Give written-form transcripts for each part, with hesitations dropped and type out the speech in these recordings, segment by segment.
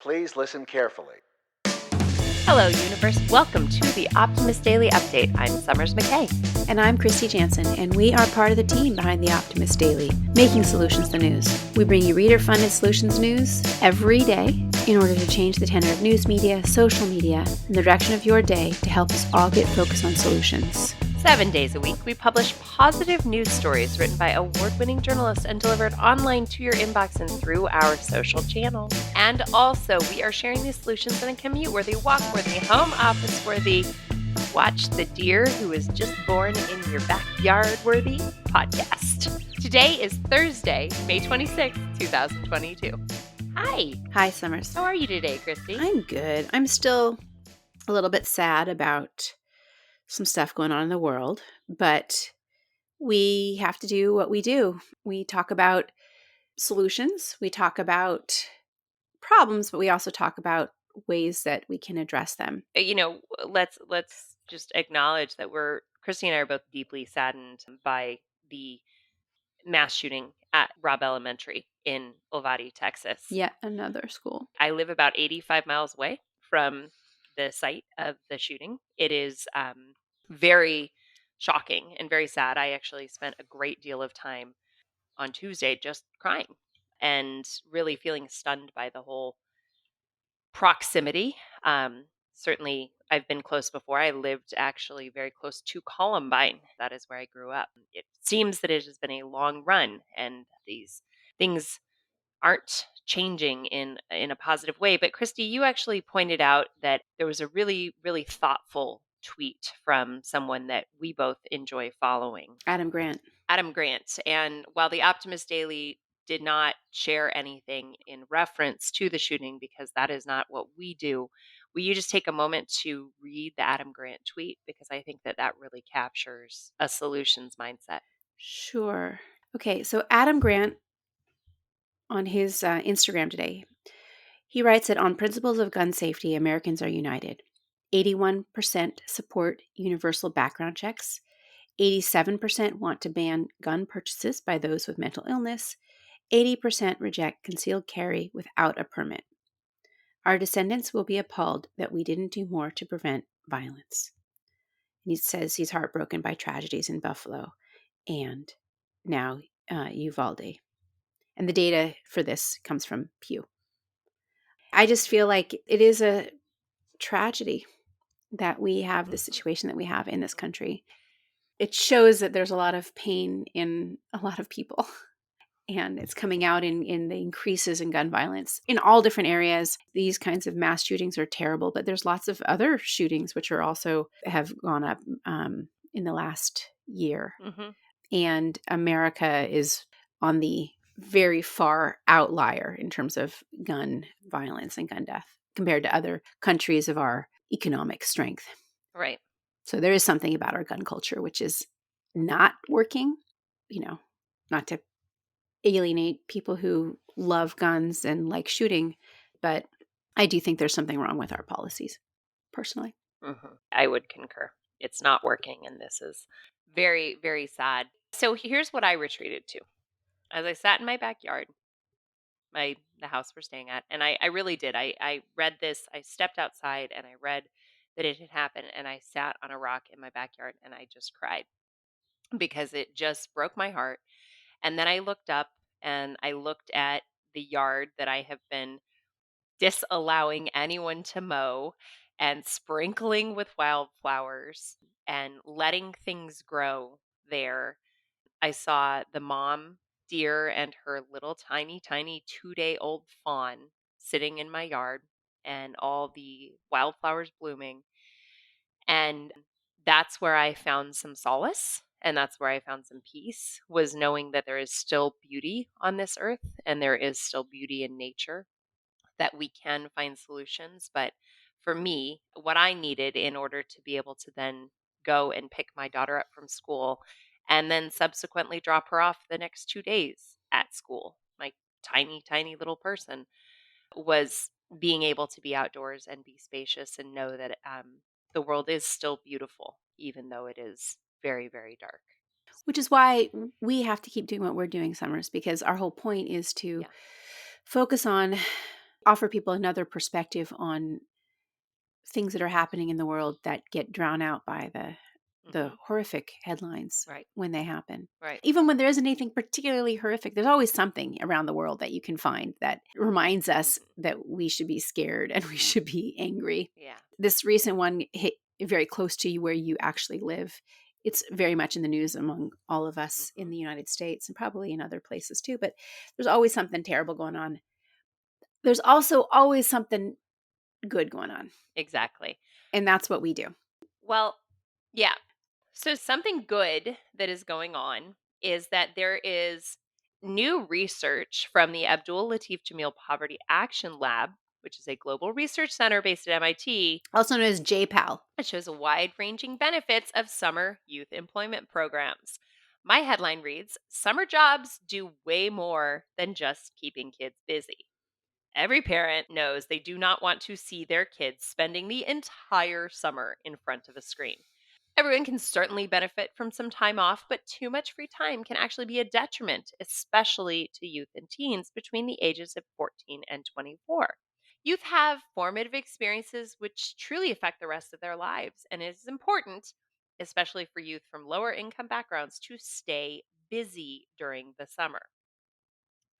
Please listen carefully. Hello, universe. Welcome to the Optimist Daily Update. I'm Summers McKay. And I'm Kristy Jansen, and we are part of the team behind the Optimist Daily, making solutions the news. We bring you reader-funded solutions news every day in order to change the tenor of news media, social media, and the direction of your day to help us all get focused on solutions. 7 days a week, we publish positive news stories written by award-winning journalists and delivered online to your inbox and through our social channels. And also, we are sharing these solutions in a commute-worthy, walk-worthy, home office-worthy, watch the deer who was just born in your backyard-worthy podcast. Today is Thursday, May 26th, 2022. Hi. Hi, Summers. How are you today, Kristy? I'm good. I'm still a little bit sad about some stuff going on in the world, but we have to do what we do. We talk about solutions, we talk about problems, but we also talk about ways that we can address them. Let's just acknowledge that Kristy and I are both deeply saddened by the mass shooting at Robb Elementary in Uvalde, Texas. Yet another school. I live about 85 miles away from the site of the shooting. It is very shocking and very sad. I actually spent a great deal of time on Tuesday just crying and really feeling stunned by the whole proximity. Certainly, I've been close before. I lived actually very close to Columbine. That is where I grew up. It seems that it has been a long run, and these things aren't changing in a positive way. But Kristy, you actually pointed out that there was a really, really thoughtful tweet from someone that we both enjoy following. Adam Grant. And while the Optimist Daily did not share anything in reference to the shooting, because that is not what we do, will you just take a moment to read the Adam Grant tweet? Because I think that really captures a solutions mindset. Sure. Okay, so Adam Grant on his Instagram today, he writes that on principles of gun safety, Americans are united. 81% support universal background checks. 87% want to ban gun purchases by those with mental illness. 80% reject concealed carry without a permit. Our descendants will be appalled that we didn't do more to prevent violence. And he says he's heartbroken by tragedies in Buffalo and now Uvalde. And the data for this comes from Pew. I just feel like it is a tragedy that we have the situation that we have in this country. It shows that there's a lot of pain in a lot of people. And it's coming out in the increases in gun violence in all different areas. These kinds of mass shootings are terrible, but there's lots of other shootings which are also have gone up in the last year. Mm-hmm. And America is on the very far outlier in terms of gun violence and gun death compared to other countries of our economic strength. Right. So there is something about our gun culture which is not working, not to alienate people who love guns and like shooting, but I do think there's something wrong with our policies, personally. Mm-hmm. I would concur. It's not working, and this is very, very sad. So here's what I retreated to. As I sat in my backyard, the house we're staying at, and I really did. I read this. I stepped outside, and I read that it had happened, and I sat on a rock in my backyard, and I just cried because it just broke my heart. And then I looked up, and I looked at the yard that I have been disallowing anyone to mow and sprinkling with wildflowers and letting things grow there. I saw the mom deer and her little tiny 2-day-old fawn sitting in my yard and all the wildflowers blooming. And that's where I found some solace. And that's where I found some peace, was knowing that there is still beauty on this earth and there is still beauty in nature, that we can find solutions. But for me, what I needed in order to be able to then go and pick my daughter up from school and then subsequently drop her off the next 2 days at school, my tiny little person, was being able to be outdoors and be spacious and know that the world is still beautiful, even though it is very, very dark. Which is why we have to keep doing what we're doing, Summers, because our whole point is to focus on offer people another perspective on things that are happening in the world that get drowned out by the Mhm. horrific headlines Right. when they happen. Right. Even when there isn't anything particularly horrific, there's always something around the world that you can find that reminds us Mhm. that we should be scared and we should be angry. Yeah. This recent one hit very close to you where you actually live. It's very much in the news among all of us in Mhm. the United States and probably in other places too, but there's always something terrible going on. There's also always something good going on. Exactly. And that's what we do. Well, yeah. So something good that is going on is that there is new research from the Abdul Latif Jameel Poverty Action Lab, which is a global research center based at MIT. Also known as JPAL. It shows a wide-ranging benefits of summer youth employment programs. My headline reads, "Summer jobs do way more than just keeping kids busy." Every parent knows they do not want to see their kids spending the entire summer in front of a screen. Everyone can certainly benefit from some time off, but too much free time can actually be a detriment, especially to youth and teens between the ages of 14 and 24. Youth have formative experiences which truly affect the rest of their lives, and it is important, especially for youth from lower income backgrounds, to stay busy during the summer.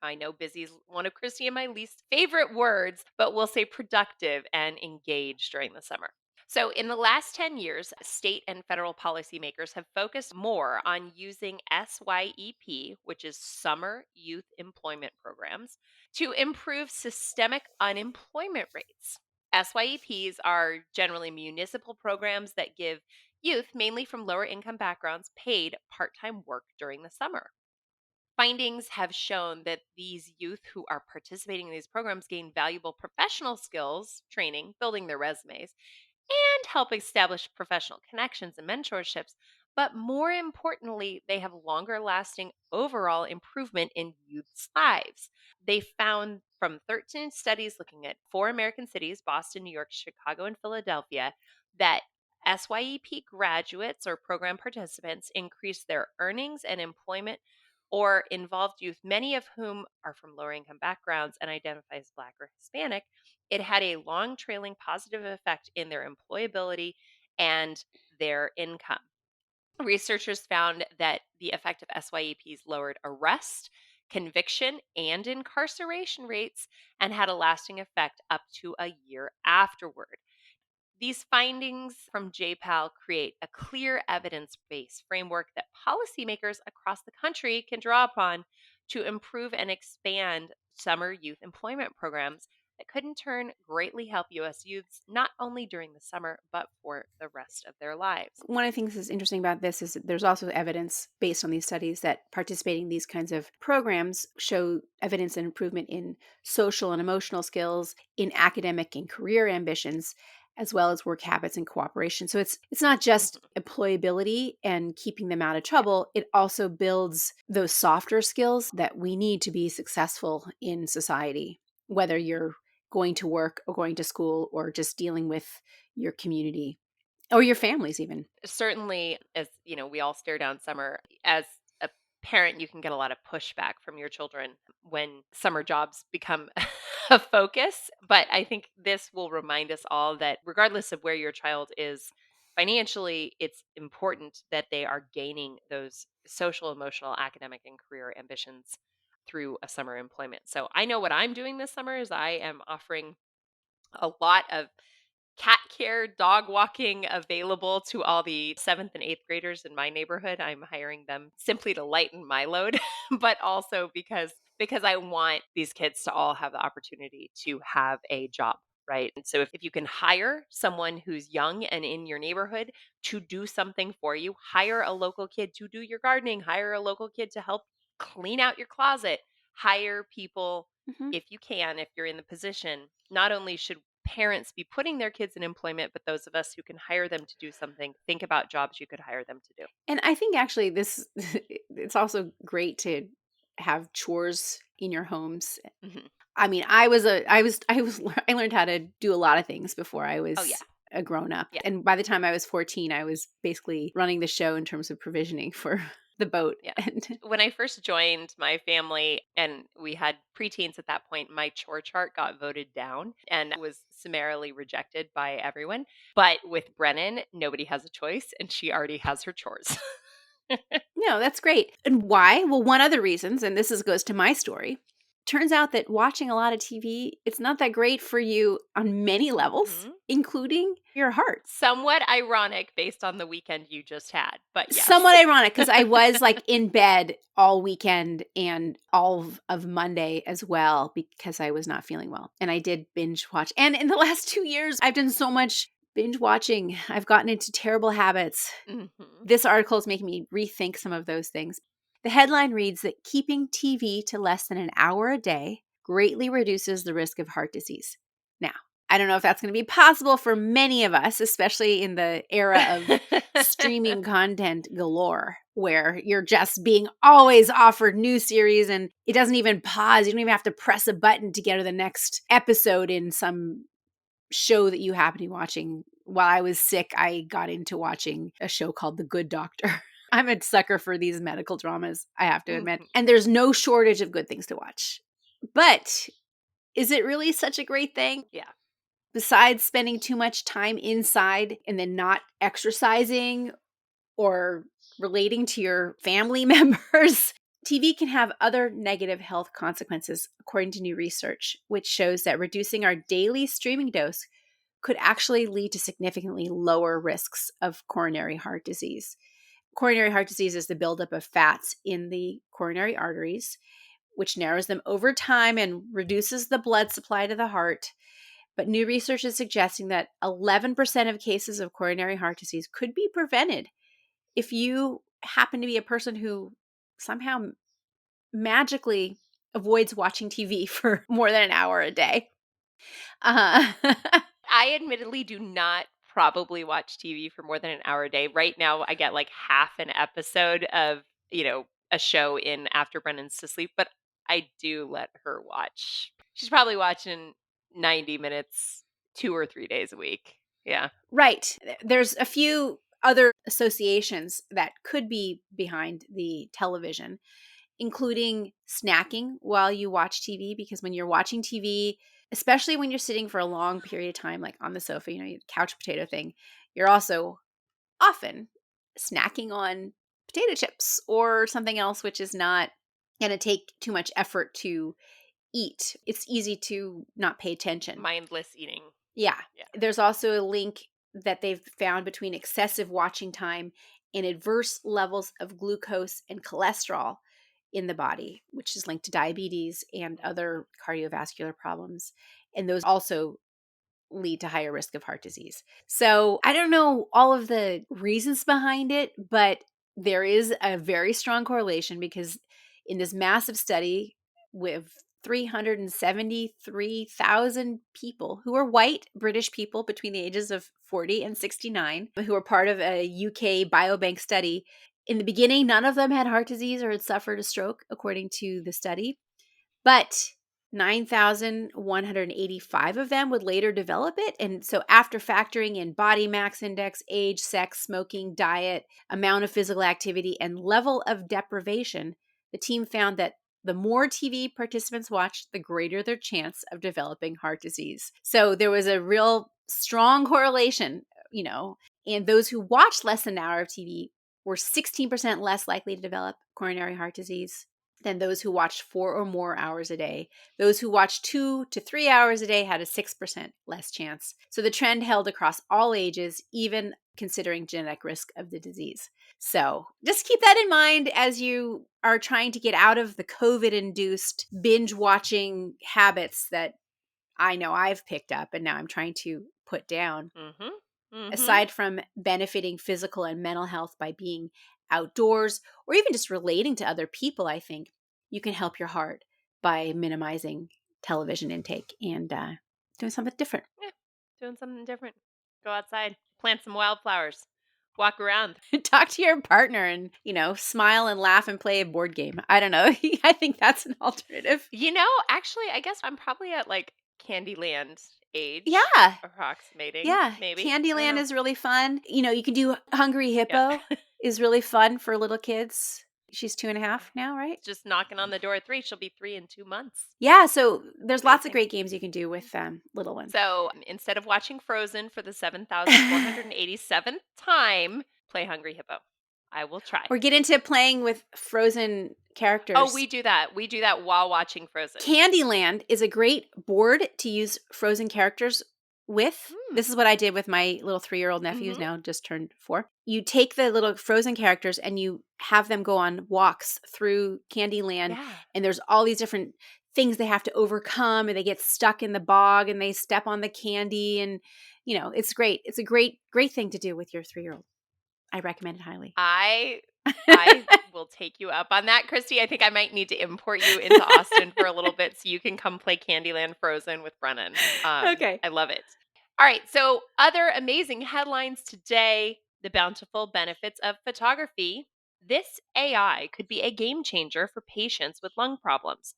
I know busy is one of Kristy and my least favorite words, but we'll say productive and engaged during the summer. So, in the last 10 years, state and federal policymakers have focused more on using SYEP, which is Summer Youth Employment Programs, to improve systemic unemployment rates. SYEPs are generally municipal programs that give youth, mainly from lower income backgrounds, paid part time work during the summer. Findings have shown that these youth who are participating in these programs gain valuable professional skills, training, building their resumes, and help establish professional connections and mentorships. But more importantly, they have longer lasting overall improvement in youth's lives. They found from 13 studies looking at four American cities, Boston, New York, Chicago, and Philadelphia, that SYEP graduates or program participants increased their earnings and employment or involved youth, many of whom are from lower income backgrounds and identify as Black or Hispanic. It had a long trailing positive effect in their employability and their income. Researchers found that the effect of SYEPs lowered arrest, conviction, and incarceration rates and had a lasting effect up to a year afterward. These findings from JPAL create a clear evidence based framework that policymakers across the country can draw upon to improve and expand summer youth employment programs that could in turn greatly help U.S. youths not only during the summer, but for the rest of their lives. One of the things that's interesting about this is that there's also evidence based on these studies that participating in these kinds of programs show evidence and improvement in social and emotional skills, in academic and career ambitions, as well as work habits and cooperation. So it's not just Mhm. employability and keeping them out of Yeah. trouble, it also builds those softer skills that we need to be successful in society, whether you're going to work or going to school or just dealing with your community or your families even. Certainly, as we all stare down summer. As a parent, you can get a lot of pushback from your children when summer jobs become a focus. But I think this will remind us all that regardless of where your child is financially, it's important that they are gaining those social, emotional, academic, and career ambitions through a summer employment. So I know what I'm doing this summer is I am offering a lot of cat care, dog walking available to all the 7th and 8th graders in my neighborhood. I'm hiring them simply to lighten my load, but also because I want these kids to all have the opportunity to have a job, right? And so if you can hire someone who's young and in your neighborhood to do something for you, hire a local kid to do your gardening, hire a local kid to help clean out your closet, hire people Mhm. if you can, if you're in the position. Not only should parents be putting their kids in employment, but those of us who can hire them to do something, think about jobs you could hire them to do. And I think actually this it's also great to have chores in your homes. Mhm. I mean, I was I learned how to do a lot of things before I Oh, yeah. was a grown up. Yeah. And by the time I was 14, I was basically running the show in terms of provisioning for the boat. Yeah. And When I first joined my family and we had preteens at that point, my chore chart got voted down and was summarily rejected by everyone. But with Brennan, nobody has a choice and she already has her chores. no, that's great. And why? Well, one of the reasons, and goes to my story. Turns out that watching a lot of TV, it's not that great for you on many levels, Mhm. including your heart. Somewhat ironic based on the weekend you just had, but yes. Somewhat ironic because I was like in bed all weekend and all of Monday as well because I was not feeling well. And I did binge watch. And in the last 2 years, I've done so much binge watching. I've gotten into terrible habits. Mhm. This article is making me rethink some of those things. The headline reads that keeping TV to less than an hour a day greatly reduces the risk of heart disease. Now, I don't know if that's going to be possible for many of us, especially in the era of streaming content galore, where you're just being always offered new series and it doesn't even pause. You don't even have to press a button to get to the next episode in some show that you happen to be watching. While I was sick, I got into watching a show called The Good Doctor. I'm a sucker for these medical dramas, I have to admit. Mhm. And there's no shortage of good things to watch. But is it really such a great thing? Yeah. Besides spending too much time inside and then not exercising or relating to your family members, TV can have other negative health consequences, according to new research, which shows that reducing our daily streaming dose could actually lead to significantly lower risks of coronary heart disease. Coronary heart disease is the buildup of fats in the coronary arteries, which narrows them over time and reduces the blood supply to the heart. But new research is suggesting that 11% of cases of coronary heart disease could be prevented if you happen to be a person who somehow magically avoids watching TV for more than an hour a day. Uh, I admittedly do not probably watch TV for more than an hour a day. Right now, I get like half an episode of, a show in after Brennan's to sleep, but I do let her watch. She's probably watching 90 minutes 2 or 3 days a week. Yeah. right. There's a few other associations that could be behind the television, including snacking while you watch TV, because when you're watching TV, especially when you're sitting for a long period of time, like on the sofa, couch potato thing, you're also often snacking on potato chips or something else, which is not going to take too much effort to eat. It's easy to not pay attention. Mindless eating. Yeah. Yeah. There's also a link that they've found between excessive watching time and adverse levels of glucose and cholesterol in the body, which is linked to diabetes and other cardiovascular problems. And those also lead to higher risk of heart disease. So I don't know all of the reasons behind it, but there is a very strong correlation because in this massive study with 373,000 people who are white British people between the ages of 40 and 69 who are part of a UK biobank study. In the beginning, none of them had heart disease or had suffered a stroke, according to the study. But 9,185 of them would later develop it. And so, after factoring in body mass index, age, sex, smoking, diet, amount of physical activity, and level of deprivation, the team found that the more TV participants watched, the greater their chance of developing heart disease. So, there was a real strong correlation, and those who watched less than an hour of TV were 16% less likely to develop coronary heart disease than those who watched 4 or more hours a day. Those who watched 2 to 3 hours a day had a 6% less chance. So the trend held across all ages, even considering genetic risk of the disease. So just keep that in mind as you are trying to get out of the COVID-induced binge watching habits that I know I've picked up and now I'm trying to put down. Mhm. Mhm. Aside from benefiting physical and mental health by being outdoors or even just relating to other people, I think you can help your heart by minimizing television intake and doing something different. Yeah. Doing something different. Go outside, plant some wildflowers, walk around. Talk to your partner and, smile and laugh and play a board game. I don't know. I think that's an alternative. Actually, I guess I'm probably at like Candyland age, Yeah. approximating, Yeah. maybe. I don't Candyland know. is really fun. You can do Hungry Yeah. Hippo is really fun for little kids. She's 2.5 now, right? Just knocking on the door at 3. She'll be 3 in 2 months. Yeah, so there's lots of Amazing. great games you can do with little ones. So instead of watching Frozen for the 7,487th time, play Hungry Hippo. I will try. Or get into playing with Frozen characters. Oh, we do that. We do that while watching Frozen. Candyland is a great board to use Frozen characters with. This is what I did with my little 3-year-old nephew who's now just turned 4. You take the little Frozen characters and you have them go on walks through Candyland. Yeah. And there's all these different things they have to overcome, and they get stuck in the bog and they step on the candy, and it's great. It's a great thing to do with your 3-year-old. I recommend it highly. I will take you up on that, Kristy. I think I might need to import you into Austin for a little bit so you can come play Candyland Frozen with Brennan. Okay. I love it. All right. So other amazing headlines today: the bountiful benefits of photography. This AI could be a game changer for patients with lung problems.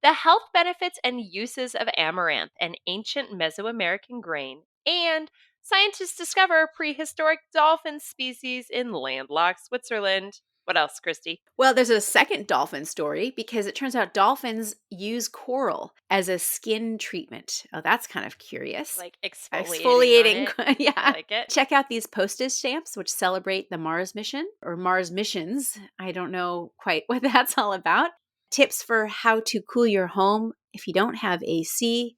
The health benefits and uses of amaranth, an ancient Mesoamerican grain, and scientists discover prehistoric dolphin species in landlocked Switzerland. What else, Kristy? Well, there's a second dolphin story, because it turns out dolphins use coral as a skin treatment. Oh, that's kind of curious. Like exfoliating. Yeah. I like it. Check out these postage stamps, which celebrate the Mars mission, or Mars missions. I don't know quite what that's all about. Tips for how to cool your home if you don't have AC,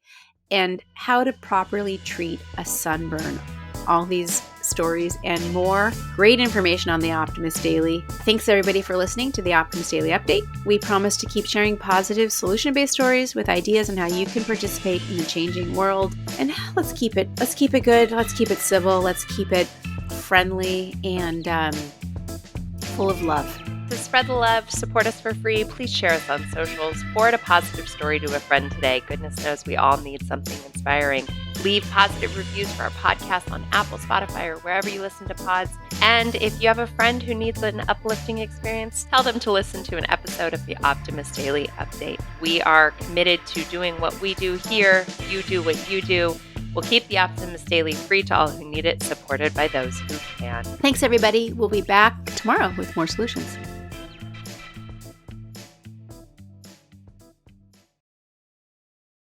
and how to properly treat a sunburn. All these stories and more great information on the Optimist Daily. Thanks everybody for listening to the Optimist Daily Update. We promise to keep sharing positive solution-based stories with ideas on how you can participate in a changing world. And let's keep it good. Let's keep it civil. Let's keep it friendly and full of love. To spread the love, support us for free, please share us on socials. Forward a positive story to a friend today. Goodness knows we all need something inspiring. Leave positive reviews for our podcast on Apple, Spotify, or wherever you listen to pods. And if you have a friend who needs an uplifting experience, tell them to listen to an episode of the Optimist Daily Update. We are committed to doing what we do here. You do what you do. We'll keep the Optimist Daily free to all who need it, supported by those who can. Thanks, everybody. We'll be back tomorrow with more solutions.